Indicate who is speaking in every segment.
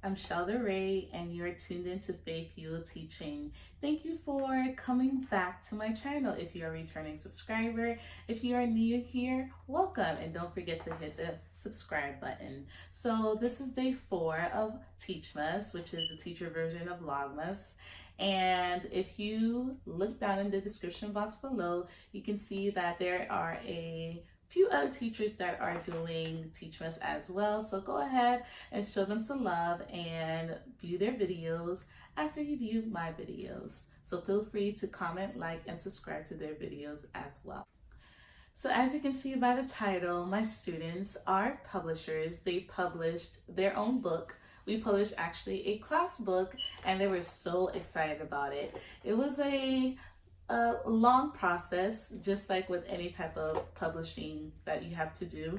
Speaker 1: I'm Shelda Ray, and you're tuned into Faith Fueled Teaching. Thank you for coming back to my channel. If you're a returning subscriber, if you are new here, welcome, and don't forget to hit the subscribe button. So this is day 4 of Teachmas, which is the teacher version of Vlogmas. And if you look down in the description box below, you can see that there are a few other teachers that are doing Teachmas as well. So go ahead and show them some love and view their videos after you view my videos. So feel free to comment, like, and subscribe to their videos as well. So as you can see by the title, my students are publishers. They published their own book. We published actually a class book, and they were so excited about it. It was a long process, just like with any type of publishing that you have to do.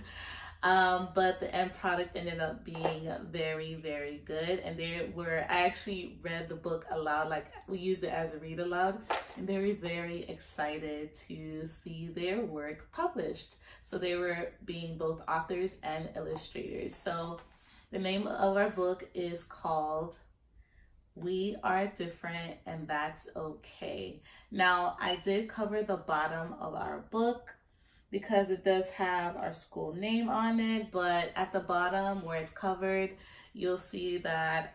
Speaker 1: But the end product ended up being very, very good. And I actually read the book aloud, like we used it as a read aloud, and they were very excited to see their work published. So they were being both authors and illustrators. So the name of our book is called We Are Different and That's Okay. Now, I did cover the bottom of our book because it does have our school name on it, but at the bottom where it's covered, you'll see that,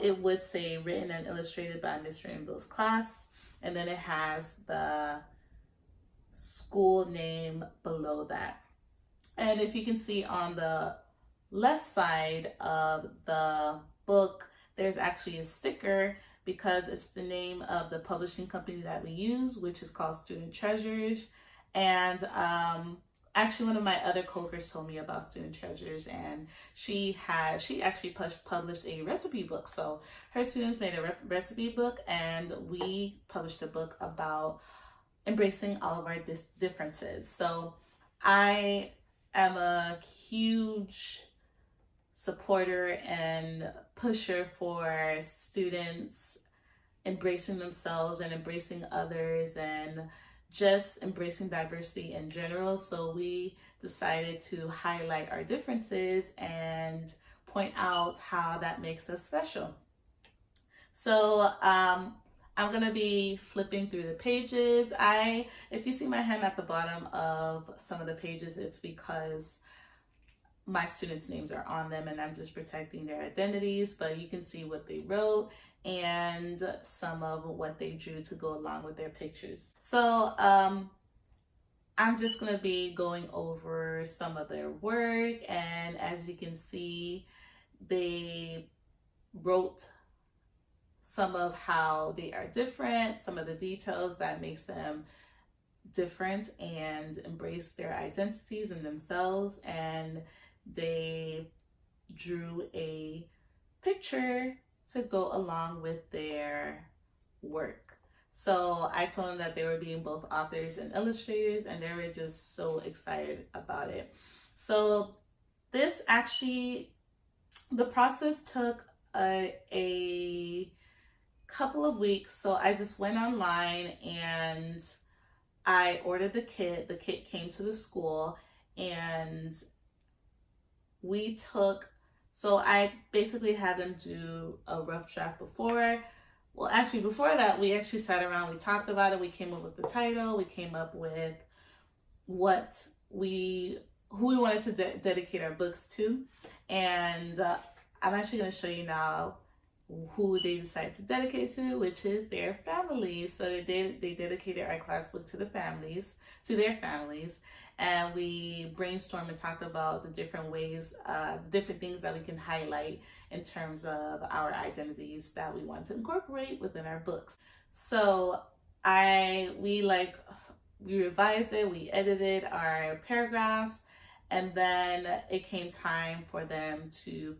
Speaker 1: it would say written and illustrated by Mr. Inville's class, and then it has the school name below that. And if you can see on the left side of the book, there's actually a sticker because it's the name of the publishing company that we use, which is called Student Treasures. And actually one of my other coworkers told me about Student Treasures, and she actually published a recipe book. So her students made a recipe book, and we published a book about embracing all of our differences. So I am a huge supporter and pusher for students embracing themselves and embracing others and just embracing diversity in general. So we decided to highlight our differences and point out how that makes us special. So I'm gonna be flipping through the pages. If you see my hand at the bottom of some of the pages, it's because my students' names are on them and I'm just protecting their identities, but you can see what they wrote and some of what they drew to go along with their pictures. So I'm just gonna be going over some of their work, and as you can see, they wrote some of how they are different, some of the details that makes them different and embrace their identities and themselves, and they drew a picture to go along with their work. So I told them that they were being both authors and illustrators, and they were just so excited about it. So this actually, the process took a couple of weeks. So I just went online and I ordered the kit. The kit came to the school, and so I basically had them do a rough draft before. Well, actually before that, we actually sat around, we talked about it, we came up with the title, we came up with who we wanted to dedicate our books to. And I'm actually going to show you now who they decided to dedicate to, which is their families. So they dedicated our class book to their families, and we brainstormed and talked about the different ways, different things that we can highlight in terms of our identities that we want to incorporate within our books. So we revised it, we edited our paragraphs, and then it came time for them to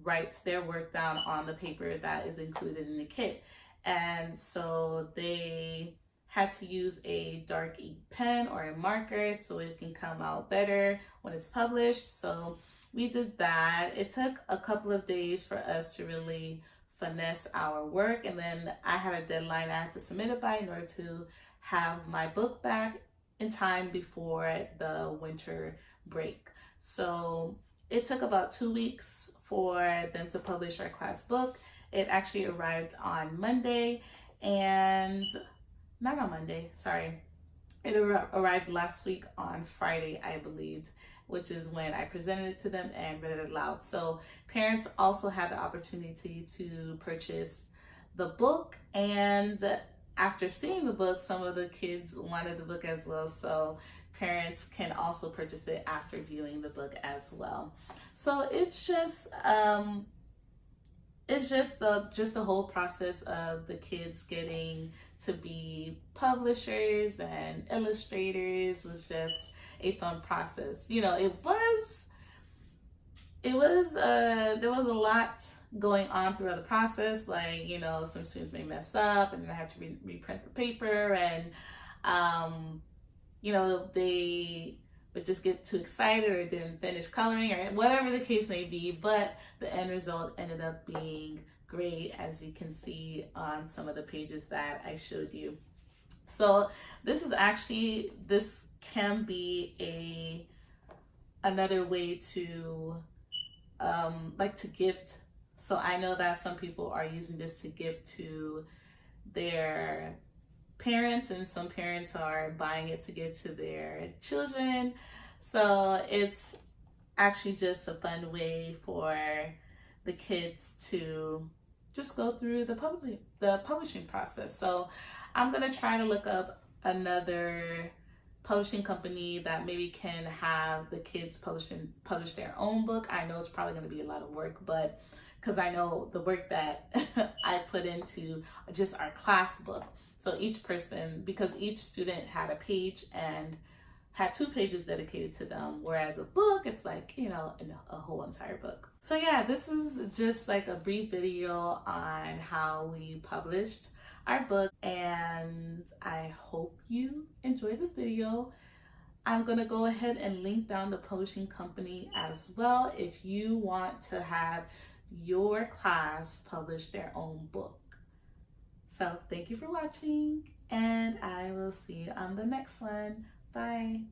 Speaker 1: write their work down on the paper that is included in the kit. And so they had to use a dark ink pen or a marker so it can come out better when it's published. So we did that. It took a couple of days for us to really finesse our work, and then I had a deadline I had to submit it by in order to have my book back in time before the winter break. So it took about 2 weeks for them to publish our class book. It actually arrived on Monday, and not on Monday, sorry. It arrived last week on Friday, I believed, which is when I presented it to them and read it aloud. So parents also had the opportunity to purchase the book, and after seeing the book, some of the kids wanted the book as well. So parents can also purchase it after viewing the book as well. So it's just the whole process of the kids getting to be publishers and illustrators was just a fun process. You know, there was a lot going on throughout the process. Like, you know, some students may mess up and I had to reprint the paper, and you know, they would just get too excited or didn't finish coloring or whatever the case may be. But the end result ended up being great, as you can see on some of the pages that I showed you. So this can be another way to like to gift. So I know that some people are using this to gift to their parents, and some parents are buying it to give to their children. So it's actually just a fun way for the kids to just go through the publishing process. So I'm gonna try to look up another publishing company that maybe can have the kids publish their own book. I know it's probably going to be a lot of work, but because I know the work that I put into just our class book. So each person, because each student had a page and had 2 pages dedicated to them, whereas a book, it's like, you know, a whole entire book. So yeah, this is just like a brief video on how we published our book, and I hope you enjoyed this video. I'm gonna go ahead and link down the publishing company as well if you want to have your class publish their own book. So thank you for watching, and I will see you on the next one. Bye.